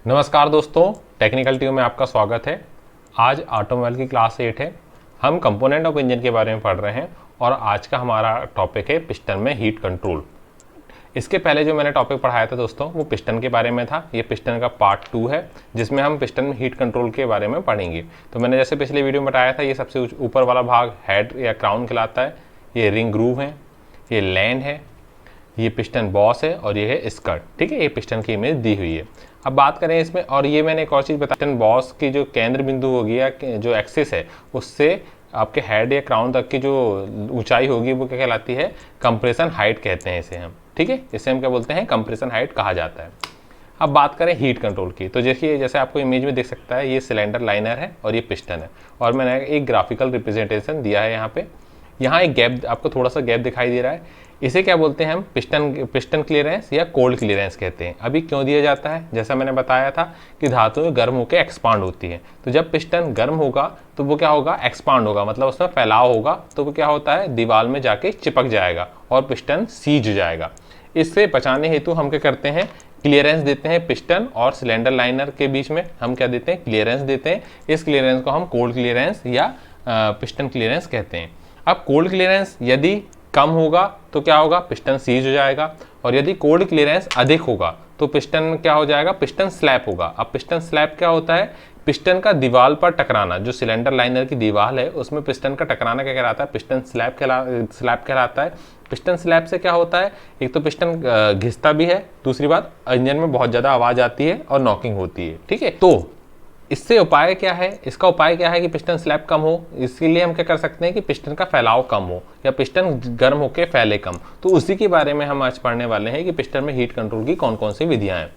नमस्कार दोस्तों, technical tube में आपका स्वागत है। आज ऑटोमोबाइल की क्लास 8 है। हम कंपोनेंट ऑफ इंजन के बारे में पढ़ रहे हैं और आज का हमारा टॉपिक है पिस्टन में हीट कंट्रोल। इसके पहले जो मैंने टॉपिक पढ़ाया था दोस्तों वो पिस्टन के बारे में था। ये पिस्टन का पार्ट 2 है जिसमें हम पिस्टन में हीट कंट्रोल के बारे में पढ़ेंगे। तो मैंने जैसे पिछले वीडियो में बताया था, ये सबसे ऊपर वाला भाग हेड या क्राउन कहलाता है। ये रिंग ग्रूव है, ये लैंड है, ये पिस्टन बॉस है और ये है स्कर्ट। ठीक है, ये पिस्टन की इमेज दी हुई है। अब बात करें इसमें, और ये मैंने एक और चीज़ बताई, पिस्टन बॉस की जो केंद्र बिंदु होगी या जो एक्सिस है उससे आपके हेड या क्राउन तक की जो ऊंचाई होगी वो क्या कहलाती है, कंप्रेशन हाइट कहते हैं इसे हम। ठीक है, इसे हम क्या बोलते हैं, कंप्रेशन हाइट कहा जाता है। अब बात करें हीट कंट्रोल की, तो देखिए जैसे आपको इमेज में दिख सकता है, ये सिलेंडर लाइनर है और ये पिस्टन है और मैंने एक ग्राफिकल रिप्रेजेंटेशन दिया है यहाँ पे। यहाँ एक गैप, आपको थोड़ा सा गैप दिखाई दे रहा है। इसे क्या बोलते हैं हम, पिस्टन क्लियरेंस या कोल्ड क्लियरेंस कहते हैं। अभी क्यों दिया जाता है, जैसा मैंने बताया था कि धातुएं गर्म होकर एक्सपांड होती है। तो जब पिस्टन गर्म होगा तो वो क्या होगा, एक्सपांड होगा, मतलब उसमें फैलाव होगा। तो वो क्या होता है, दीवार में जाके चिपक जाएगा और पिस्टन सीज जाएगा। इससे बचाने हेतु हम क्या करते हैं, क्लियरेंस देते हैं। पिस्टन और सिलेंडर लाइनर के बीच में हम क्या देते हैं, क्लियरेंस देते हैं। इस क्लियरेंस को हम कोल्ड क्लियरेंस या पिस्टन क्लियरेंस कहते हैं। अब कोल्ड क्लियरेंस यदि कम होगा तो क्या होगा, पिस्टन सीज हो जाएगा। और यदि कोल्ड क्लियरेंस अधिक होगा तो पिस्टन क्या हो जाएगा, पिस्टन स्लैप होगा। अब पिस्टन स्लैप क्या होता है, पिस्टन का दीवार पर टकराना। जो सिलेंडर लाइनर की दीवार है उसमें पिस्टन का टकराना क्या कहलाता है, पिस्टन स्लैप कहलाता है। पिस्टन स्लैप से क्या होता है, एक तो पिस्टन घिसता भी है, दूसरी बात इंजन में बहुत ज़्यादा आवाज़ आती है और नॉकिंग होती है। ठीक है, तो इससे उपाय क्या है, इसका उपाय क्या है कि पिस्टन स्लैप कम हो। इसके लिए हम क्या कर सकते हैं कि पिस्टन का फैलाव कम हो या पिस्टन गर्म होकर फैले कम। तो उसी के बारे में हम आज पढ़ने वाले हैं कि पिस्टन में हीट कंट्रोल की कौन कौन सी विधियां हैं।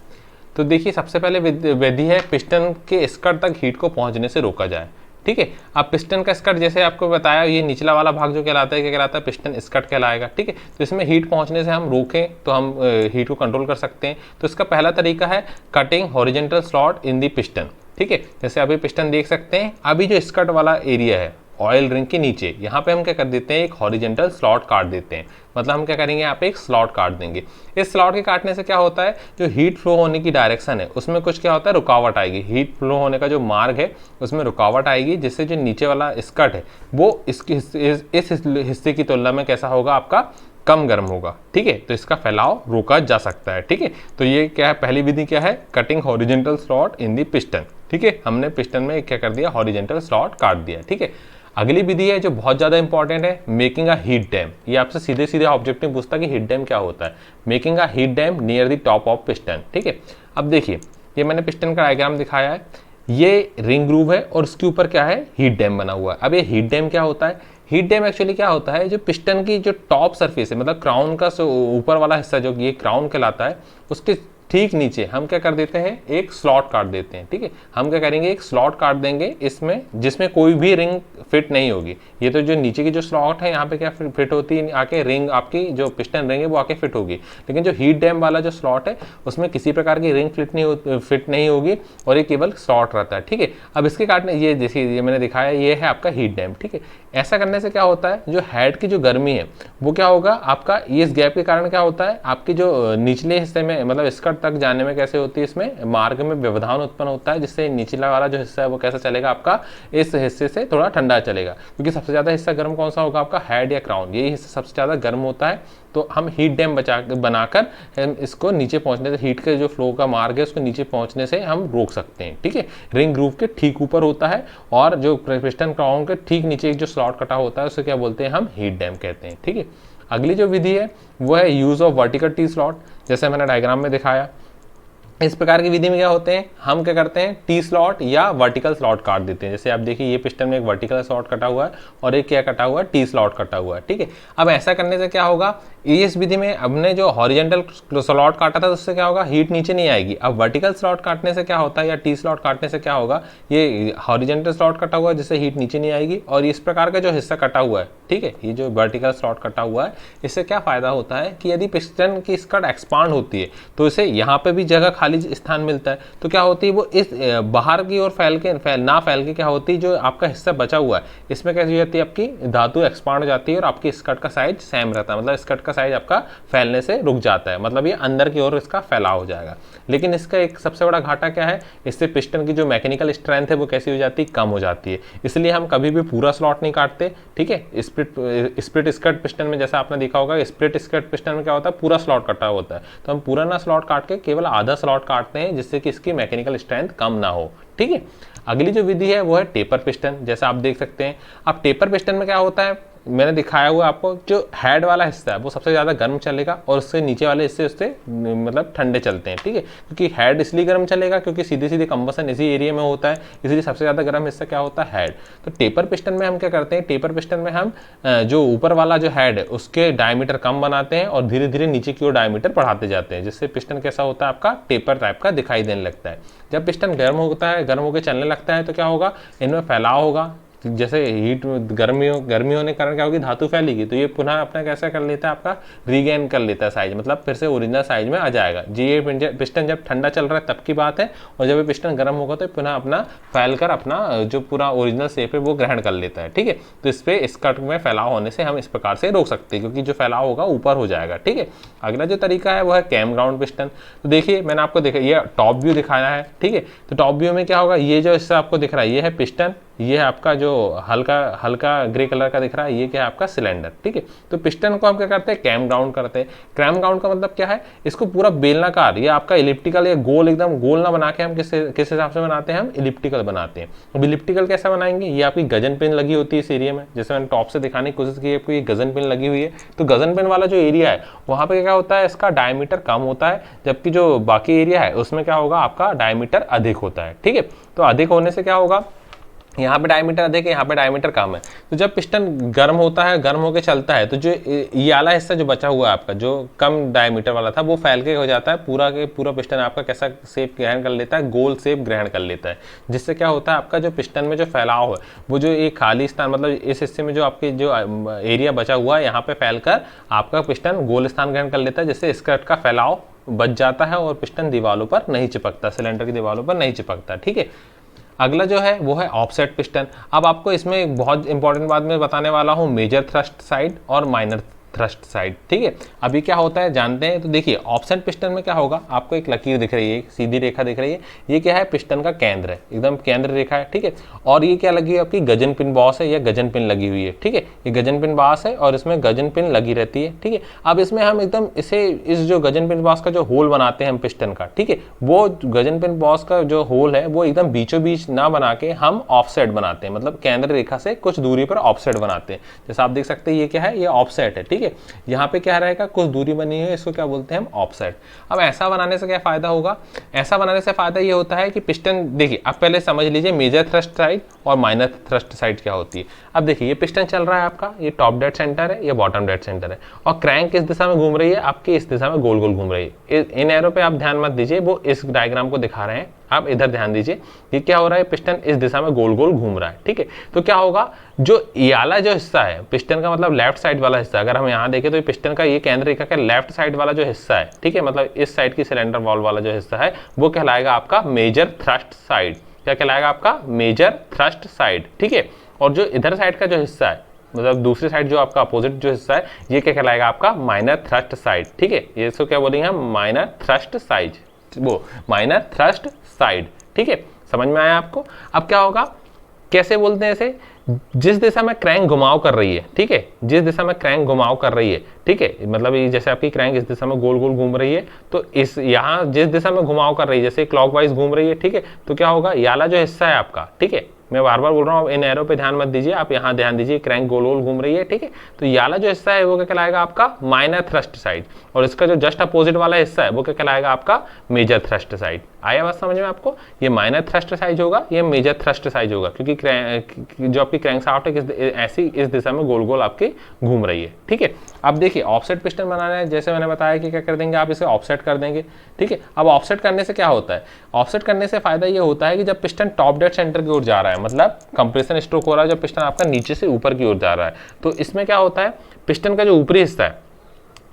तो देखिए, सबसे पहले विधि है पिस्टन के स्कर्ट तक हीट को पहुंचने से रोका जाए। ठीक है, अब पिस्टन का स्कर्ट जैसे आपको बताया, ये निचला वाला भाग जो कहलाता है क्या कहलाता है, पिस्टन स्कर्ट कहलाएगा। ठीक है, तो इसमें हीट पहुंचने से हम रोकें तो हम हीट को कंट्रोल कर सकते हैं। तो इसका पहला तरीका है कटिंग हॉरिजॉन्टल स्लॉट इन दी पिस्टन। ठीक है, जैसे अभी पिस्टन देख सकते हैं, अभी जो स्कर्ट वाला एरिया है ऑयल रिंग के नीचे, यहाँ पे हम क्या कर देते हैं, एक हॉरिजॉन्टल स्लॉट काट देते हैं। मतलब हम क्या करेंगे, यहाँ पे एक स्लॉट काट देंगे। इस स्लॉट के काटने से क्या होता है, जो हीट फ्लो होने की डायरेक्शन है उसमें कुछ क्या होता है, रुकावट आएगी। हीट फ्लो होने का जो मार्ग है उसमें रुकावट आएगी, जिससे जो नीचे वाला स्कर्ट है वो इस हिस्से की तुलना में कैसा होगा, आपका कम गर्म होगा। ठीक है, तो इसका फैलाव रोका जा सकता है। ठीक है, तो ये क्या है, पहली विधि क्या है, कटिंग हॉरिजॉन्टल स्लॉट इन दी पिस्टन। ठीक है, हमने पिस्टन में क्या कर दिया, हॉरिजॉन्टल स्लॉट काट दिया। ठीक है, अगली विधि है जो बहुत ज़्यादा इंपॉर्टेंट है, मेकिंग अ हीट डैम। ये आपसे सीधे सीधे ऑब्जेक्टिव पूछता है कि हीट डैम क्या होता है। Making a heat dam near the top of piston. ठीक है, अब देखिए ये मैंने पिस्टन का डायग्राम दिखाया है, ये रिंग ग्रूव है और उसके ऊपर क्या है, हीट डैम बना हुआ है। अब ये हीट डैम क्या होता है, हीट डैम एक्चुअली क्या होता है, जो पिस्टन की जो टॉप सरफेस है, मतलब क्राउन का ऊपर वाला हिस्सा जो ये क्राउन कहलाता है, उसके ठीक नीचे हम क्या कर देते हैं, एक स्लॉट काट देते हैं। ठीक है, हम क्या करेंगे, एक स्लॉट काट देंगे इसमें, जिसमें कोई भी रिंग फिट नहीं होगी। ये तो जो नीचे की जो स्लॉट है यहाँ पे क्या फिट होती है, आके रिंग, आपकी जो पिस्टन रिंग है वो आके फिट होगी। लेकिन जो हीट डैम वाला जो स्लॉट है उसमें किसी प्रकार की रिंग फिट नहीं होगी और ये केवल स्लॉट रहता है। ठीक है, अब इसके काटने, ये जैसे ये मैंने दिखाया, ये है आपका हीट डैम। ठीक है, ऐसा करने से क्या होता है, जो हेड की जो गर्मी है वो क्या होगा, आपका इस गैप के कारण क्या होता है, आपकी जो निचले हिस्से में, मतलब स्कर्ट तक जाने में कैसे होती है, इसमें मार्ग में व्यवधान उत्पन्न होता है, जिससे निचला वाला जो हिस्सा है वो कैसा चलेगा, आपका इस हिस्से से थोड़ा ठंडा चलेगा। क्योंकि सबसे ज़्यादा हिस्सा गर्म कौन सा होगा, आपका हेड या क्राउन, यही हिस्सा सबसे ज़्यादा गर्म होता है। तो हम हीट डैम बनाकर हम इसको नीचे पहुंचने से, हीट के जो फ्लो का मार्ग है उसको नीचे पहुंचने से हम रोक सकते हैं। ठीक है, रिंग ग्रूव के ठीक ऊपर होता है और जो पिस्टन क्राउन के ठीक नीचे एक जो स्लॉट कटा होता है उसे क्या बोलते हैं, हम हीट डैम कहते हैं। ठीक है, अगली जो विधि है वो है use of vertical T slot. जैसे मैंने डायग्राम में दिखाया, इस प्रकार की विधि में क्या होते हैं, हम क्या करते हैं, टी स्लॉट या वर्टिकल स्लॉट काट देते हैं। जैसे आप देखिए ये पिस्टन में एक वर्टिकल स्लॉट कटा हुआ है और एक क्या कटा हुआ है, टी स्लॉट कटा हुआ है। ठीक है, अब ऐसा करने से क्या होगा, इस विधि में हमने जो हॉरिजॉन्टल स्लॉट काटा था उससे क्या होगा, हीट नीचे नहीं आएगी। अब वर्टिकल स्लॉट काटने से क्या होता है, या टी स्लॉट काटने से क्या होगा, ये हॉरिजॉन्टल स्लॉट कटा हुआ है जिससे हीट नीचे नहीं आएगी, और इस प्रकार का जो हिस्सा कटा हुआ है, ठीक है, ये जो वर्टिकल स्लॉट कटा हुआ है, इससे क्या फायदा होता है कि यदि पिस्टन की स्कर्ट एक्सपांड होती है तो इसे यहाँ पे भी जगह खाली खाली स्थान मिलता है तो क्या होती है वो इस बाहर की ओर फैल के क्या होती है, जो आपका हिस्सा बचा हुआ है इसमें कैसी हो जाती है, आपकी धातु एक्सपांड हो जाती है और आपकी स्कर्ट का साइज सेम रहता है, मतलब स्कर्ट का साइज आपका फैलने से रुक जाता है, मतलब ये अंदर की ओर इसका फैलाव हो जाएगा। लेकिन इसका एक सबसे बड़ा घाटा क्या है, इससे पिस्टन की जो मैकेनिकल स्ट्रेंथ है वो कैसी हो जाती है, कम हो जाती है। इसलिए हम कभी भी पूरा स्लॉट नहीं काटते, ठीक है। स्प्लिट स्कर्ट पिस्टन में जैसा आपने देखा होगा, स्प्लिट स्कर्ट पिस्टन में क्या होता है, पूरा स्लॉट कटा होता है, तो हम पूरा ना स्लॉट काट के केवल आधा स्लॉट काटते हैं जिससे कि इसकी मैकेनिकल स्ट्रेंथ कम ना हो, ठीक है। अगली जो विधि है वो है टेपर पिस्टन, जैसा आप देख सकते हैं। अब टेपर पिस्टन में क्या होता है, मैंने दिखाया हुआ आपको, जो हेड वाला हिस्सा है वो सबसे ज़्यादा गर्म चलेगा और उससे नीचे वाले हिस्से उससे मतलब ठंडे चलते हैं, ठीक है। क्योंकि हेड इसलिए गर्म चलेगा क्योंकि सीधी सीधी कंबसन इसी एरिया में होता है, इसलिए सबसे ज़्यादा गर्म हिस्सा क्या होता है, हेड। तो टेपर पिस्टन में हम क्या करते हैं, टेपर पिस्टन में हम जो ऊपर वाला जो हेड है उसके डायमीटर कम बनाते हैं और धीरे धीरे नीचे की ओर डायमीटर बढ़ाते जाते हैं, जिससे पिस्टन कैसा होता है, आपका टेपर टाइप का दिखाई देने लगता है। जब पिस्टन गर्म होता है, गर्म होकर चलने लगता है तो क्या होगा, इनमें फैलाव होगा, जैसे हीट गर्मी होने के कारण क्या होगी, धातु फैलेगी, तो ये पुनः अपना कैसा कर लेता है, आपका रीगेन कर लेता है साइज, मतलब फिर से ओरिजिनल साइज में आ जाएगा जी। ये पिस्टन जब ठंडा चल रहा है तब की बात है, और जब ये पिस्टन गर्म होगा तो पुनः अपना फैलकर अपना जो पूरा ओरिजिनल शेप है वो ग्रहण कर लेता है, ठीक है। तो इस पे स्कर्ट में फैलाव होने से हम इस प्रकार से रोक सकते हैं, क्योंकि जो फैलाव होगा ऊपर हो जाएगा, ठीक है। अगला जो तरीका है वो है कैम ग्राउंड पिस्टन। तो देखिए मैंने आपको देखा, ये टॉप व्यू दिखाया है, ठीक है। तो टॉप व्यू में क्या होगा, ये जो हिस्सा आपको दिख रहा है ये है पिस्टन, ये है आपका जो हल्का ग्रे कलर का दिख रहा है, ये क्या है आपका सिलेंडर, ठीक है। तो पिस्टन को हम क्या करते हैं, कैम ग्राउंड करते हैं। कैम ग्राउंड का मतलब क्या है, इसको पूरा बेलनाकार, ये आपका इलिप्टिकल या गोल, एकदम गोल ना बना के हम किस हिसाब से बनाते हैं, हम इलिप्टिकल बनाते हैं। अब इलिप्टिकल कैसे बनाएंगे, ये आपकी गजन पिन लगी होती है इस एरिया में, जैसे मैंने टॉप से दिखाने की कोशिश की, आपको ये गजन पिन लगी हुई है। तो गजन पिन वाला जो एरिया है वहाँ पे क्या होता है, इसका डायमीटर कम होता है, जबकि जो बाकी एरिया है उसमें क्या होगा, आपका डायमीटर अधिक होता है, ठीक है। तो अधिक होने से क्या होगा, यहाँ पे डायमीटर अधिक है, यहाँ पे डायमीटर कम है। तो जब पिस्टन गर्म होता है, गर्म होकर चलता है, तो जो ये वाला हिस्सा जो बचा हुआ है आपका, जो कम डायमीटर वाला था, वो फैल के हो जाता है, पूरा के पूरा पिस्टन आपका कैसा शेप ग्रहण कर लेता है, गोल शेप ग्रहण कर लेता है। जिससे क्या होता है, आपका जो पिस्टन में जो फैलाव है वो जो एक खाली स्थान, मतलब इस हिस्से में जो आपके जो एरिया बचा हुआ है यहाँ पे फैलकर आपका पिस्टन गोल स्थान ग्रहण कर लेता है, जिससे स्कर्ट का फैलाव बच जाता है और पिस्टन दीवारों पर नहीं चिपकता, सिलेंडर की दीवारों पर नहीं चिपकता, ठीक है। अगला जो है वो है ऑफसेट पिस्टन। अब आपको इसमें एक बहुत इंपॉर्टेंट बात मैं बताने वाला हूँ, मेजर थ्रस्ट साइड और माइनर थ्रस्ट साइड, ठीक है। अभी क्या होता है जानते हैं। तो देखिए ऑफसेट पिस्टन में क्या होगा, आपको एक लकीर दिख रही है, एक सीधी रेखा दिख रही है, ये क्या है, पिस्टन का केंद्र है, एकदम केंद्र रेखा है, ठीक है। और ये क्या लगी है, आपकी गजन पिन बॉस है या गजन पिन लगी हुई है, ठीक है। ये गजन पिन बॉस है और इसमें गजन पिन लगी रहती है, ठीक है। अब इसमें हम एकदम इस जो गजन पिन बॉस का जो होल बनाते हैं हम पिस्टन का, ठीक है, वो गजन पिन बॉस का जो होल है वो एकदम बीचों बीच ना बना के हम ऑफसेट बनाते हैं, मतलब केंद्र रेखा से कुछ दूरी पर ऑफसेट बनाते हैं। जैसे आप देख सकते हैं ये क्या है, ये ऑफसेट है, ठीक है। यहाँ पे क्या रहेगा, कुछ दूरी बनी है, इसको क्या बोलते हैं हम, ऑफसेट। अब ऐसा बनाने से क्या फायदा होगा, ऐसा बनाने से फायदा ये होता है कि पिस्टन, देखिए आप पहले समझ लीजिए मेजर थ्रस्ट साइड और माइनर थ्रस्ट साइड क्या होती है। अब देखिए ये पिस्टन चल रहा है आपका, ये टॉप डेड सेंटर है, ये बॉटम डेड सेंटर है, और क्रैंक किस दिशा में घूम रही है, आपकी इस दिशा में गोल गोल घूम रही है। इन एरो पे आप ध्यान मत दीजिए, वो इस डायग्राम को दिखा रहे हैं, आप इधर ध्यान दीजिए। ये क्या हो रहा है, पिस्टन इस दिशा में गोल गोल घूम रहा है, ठीक है। तो क्या होगा, जो ये वाला जो हिस्सा है पिस्टन का, मतलब लेफ्ट साइड वाला हिस्सा, अगर हम यहाँ देखें तो पिस्टन का ये केंद्र रेखा का लेफ्ट साइड वाला जो हिस्सा है, ठीक है, मतलब इस साइड की सिलेंडर वॉल वाला जो हिस्सा है वो कहलाएगा आपका मेजर थ्रस्ट साइड। क्या कहलाएगा, आपका मेजर थ्रस्ट साइड, ठीक है। और जो इधर साइड का जो हिस्सा है, मतलब दूसरी साइड जो आपका अपोजिट जो हिस्सा है, ये क्या कहलाएगा, आपका माइनर थ्रस्ट साइड, ठीक है। ये इसको क्या बोलेंगे हम, माइनर थ्रस्ट साइड, वो माइनर थ्रस्ट साइड, ठीक है। समझ में आया आपको। अब क्या होगा, कैसे बोलते हैं इसे, जिस दिशा में क्रैंक घुमाव कर रही है, ठीक है, जिस दिशा में क्रैंक घुमाव कर रही है, ठीक है, मतलब ये जैसे आपकी क्रैंक इस दिशा में गोल गोल घूम रही है, तो इस यहाँ जिस दिशा में घुमाव कर रही है, जैसे क्लॉकवाइज घूम रही है, ठीक है, तो क्या होगा, ये वाला जो हिस्सा है आपका, ठीक है, मैं बार बार बोल रहा हूँ, इन एरो पे ध्यान मत दीजिए, आप यहाँ ध्यान दीजिए, क्रैंक गोल गोल घूम रही है, ठीक है। तो ये वाला जो हिस्सा है वो क्या कहलाएगा, आपका माइनर थ्रस्ट साइड, और इसका जो जस्ट अपोजिट वाला हिस्सा है वो क्या कहलाएगा, आपका मेजर थ्रस्ट साइड। आया बात समझ में आपको, ये माइनर थ्रस्ट साइज होगा, ये मेजर थ्रस्ट साइज होगा, क्योंकि जो आपकी क्रैंक शाफ्ट है ऐसी इस दिशा में गोल गोल आपकी घूम रही है, ठीक है। अब देखिए ऑफसेट पिस्टन बनाना है, जैसे मैंने बताया कि क्या कर देंगे, आप इसे ऑफसेट कर देंगे, ठीक है। अब ऑफसेट करने से क्या होता है, ऑफसेट करने से फायदा ये होता है कि जब पिस्टन टॉप डेड सेंटर की ओर जा रहा है, मतलब कंप्रेशन स्ट्रोक हो रहा है, जब पिस्टन आपका नीचे से ऊपर की ओर जा रहा है, तो इसमें क्या होता है, पिस्टन का जो ऊपरी हिस्सा है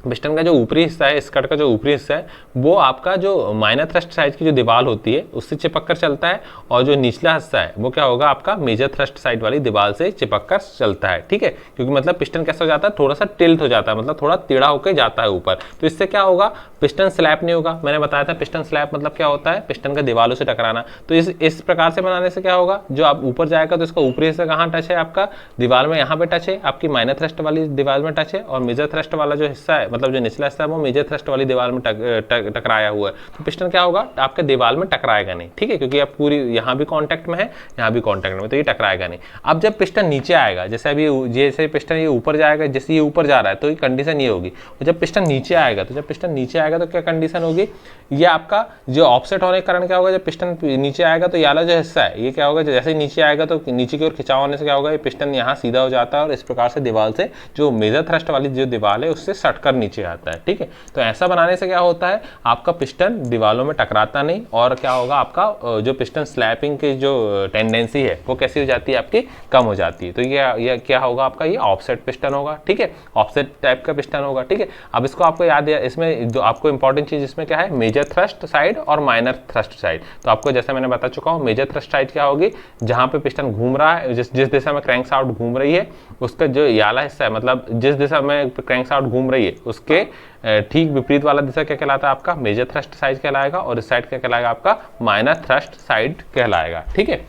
पिस्टन का जो ऊपरी हिस्सा है, स्कर्ट का जो ऊपरी हिस्सा है, वो आपका जो माइनर थ्रस्ट साइड की जो दीवार होती है उससे चिपक कर चलता है, और जो निचला हिस्सा है वो क्या होगा, आपका मेजर थ्रस्ट साइड वाली दीवार से चिपक कर चलता है। ठीक है, क्योंकि मतलब पिस्टन कैसा हो जाता है, थोड़ा सा टिल्ट हो जाता है, मतलब थोड़ा टेढ़ा होकर जाता है ऊपर। तो इससे क्या होगा, पिस्टन स्लैप नहीं होगा। मैंने बताया था पिस्टन स्लैप मतलब क्या होता है, पिस्टन का दीवारों से टकराना। तो इस प्रकार से बनाने से क्या होगा, जो आप ऊपर जाएगा तो इसका ऊपरी हिस्सा कहाँ टच है, आपका दीवार में यहाँ पे टच है, आपकी माइनर थ्रस्ट वाली दीवार में टच है, और मेजर थ्रस्ट वाला जो हिस्सा है, मतलब जो निचला हिस्सा है, वो मेजर थ्रस्ट वाली दीवार में टकराया हुआ है। तो पिस्टन क्या होगा, आपके दीवार में टकराएगा नहीं। ठीक है, क्योंकि आप पूरी यहाँ भी कांटेक्ट में है, यहाँ भी कांटेक्ट में, तो ये टकराएगा नहीं। अब जब पिस्टन नीचे आएगा, जैसे अभी जैसे पिस्टन ये ऊपर जाएगा, जैसे ये ऊपर जा रहा है तो ये कंडीशन ये होगी। और जब पिस्टन नीचे आएगा, तो जब पिस्टन नीचे आएगा तो क्या कंडीशन होगी, ये आपका जो ऑफसेट होने के कारण क्या होगा, जब पिस्टन नीचे आएगा तो ये वाला जो हिस्सा है ये क्या होगा, जैसे ही नीचे आएगा तो नीचे की ओर खिंचाव होने से क्या होगा, ये पिस्टन यहाँ सीधा हो जाता है, और इस प्रकार से दीवार से जो मेजर थ्रस्ट वाली जो दीवार है उससे सटकर नीचे आता है। ठीक है, तो ऐसा बनाने से क्या होता है, आपका पिस्टन दीवारों में टकराता नहीं, और क्या होगा, आपका जो पिस्टन स्लैपिंग की जो टेंडेंसी है वो कैसी हो जाती है, आपकी कम हो जाती है। तो ये क्या होगा, आपका ये ऑफसेट पिस्टन होगा। ठीक है, ऑफसेट टाइप का पिस्टन होगा। ठीक है, अब इसको आपको याद है, इसमें जो आपको इंपॉर्टेंट चीज इसमें क्या है, मेजर थ्रस्ट साइड और माइनर थ्रस्ट साइड। तो आपको जैसे मैंने बता चुका हूँ, मेजर थ्रस्ट साइड क्या होगी, जहां पे पिस्टन घूम रहा है, जिस दिशा में क्रैंक शाफ्ट घूम रही है, उसका जो याला हिस्सा है, मतलब जिस दिशा में क्रैंक शाफ्ट घूम रही है उसके ठीक विपरीत वाला दिशा क्या कहलाता है, आपका मेजर थ्रस्ट साइड कहलाएगा, और इस साइड क्या कहलाएगा, आपका माइनर थ्रस्ट साइड कहलाएगा। ठीक है,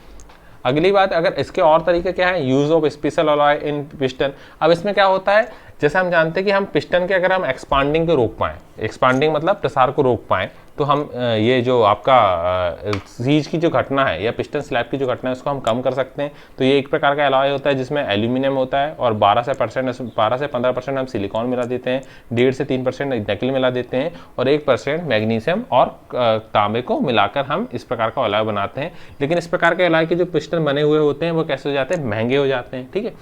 अगली बात, अगर इसके और तरीके क्या है, use of special alloy in piston. अब इसमें क्या होता है, जैसे हम जानते हैं कि हम पिस्टन के अगर हम एक्सपांडिंग को रोक पाएं, एक्सपांडिंग मतलब प्रसार को रोक पाएं, तो हम ये जो आपका सीज की जो घटना है या पिस्टन स्लैब की जो घटना है उसको हम कम कर सकते हैं। तो ये एक प्रकार का अलॉय होता है जिसमें एल्यूमिनियम होता है, और 12 से 15% हम सिलिकॉन मिला देते हैं, 1.5 से 3% निकल मिला देते हैं, और 1% मैग्नीशियम और तांबे को मिलाकर हम इस प्रकार का अलॉय बनाते हैं। लेकिन इस प्रकार के अलॉय के जो पिस्टन बने हुए होते हैं वो कैसे हो जाते हैं, महंगे हो जाते हैं। ठीक है,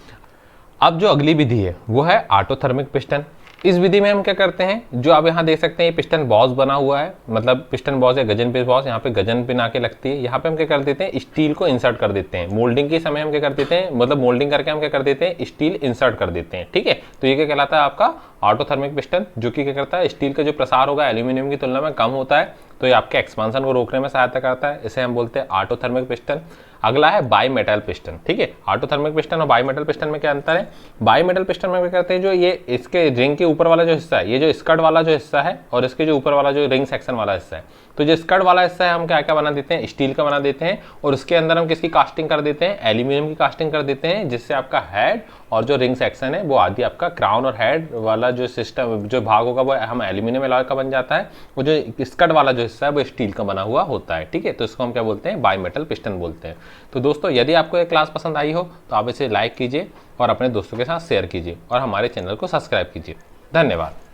अब जो अगली विधि है वो है ऑटोथर्मिक पिस्टन। इस विधि में हम क्या करते हैं, जो आप यहाँ देख सकते हैं, ये पिस्टन बॉस बना हुआ है, मतलब पिस्टन बॉस या गजन पिन बॉस, यहाँ पे गजन पिन आके लगती है। यहाँ पे हम क्या कर देते हैं, स्टील को इंसर्ट कर देते हैं। मोल्डिंग के समय हम क्या कर देते हैं, मतलब मोल्डिंग करके हम क्या कर देते हैं, स्टील इंसर्ट कर देते हैं। ठीक है, तो ये क्या कहलाता है, आपका ऑटोथर्मिक पिस्टन, जो कि क्या करता है, स्टील का जो प्रसार होगा एल्यूमिनियम की तुलना में कम होता है, तो ये आपके एक्सपांसन को रोकने में सहायता करता है। इसे हम बोलते हैं ऑटोथर्मिक पिस्टन। अगला है बाई मेटल पिस्टन। ठीक है, ऑटोथर्मिक पिस्टन और बाई मेटल पिस्टन में क्या अंतर है, बाई मेटल पिस्टन में क्या करते हैं, जो ये इसके रिंग के ऊपर वाला जो हिस्सा है, ये जो स्कर्ट वाला जो हिस्सा है, और इसके जो ऊपर वाला जो रिंग सेक्शन वाला हिस्सा है, तो जो स्कर्ट वाला हिस्सा है हम क्या क्या बना देते हैं, स्टील का बना देते हैं, और उसके अंदर हम किसकी कास्टिंग कर देते हैं, एल्यूमिनियम की कास्टिंग कर देते हैं, जिससे आपका हेड और जो रिंग सेक्शन है वो आदि आपका क्राउन और हेड वाला जो सिस्टम जो भाग होगा वो हम एल्यूमिनियम अलॉय का बन जाता है, वो जो स्कर्ट वाला जो हिस्सा है वो स्टील का बना हुआ होता है। ठीक है, तो इसको हम क्या बोलते हैं, बाई मेटल पिस्टन बोलते हैं। तो दोस्तों, यदि आपको ये क्लास पसंद आई हो तो आप इसे लाइक कीजिए और अपने दोस्तों के साथ शेयर कीजिए, और हमारे चैनल को सब्सक्राइब कीजिए। धन्यवाद।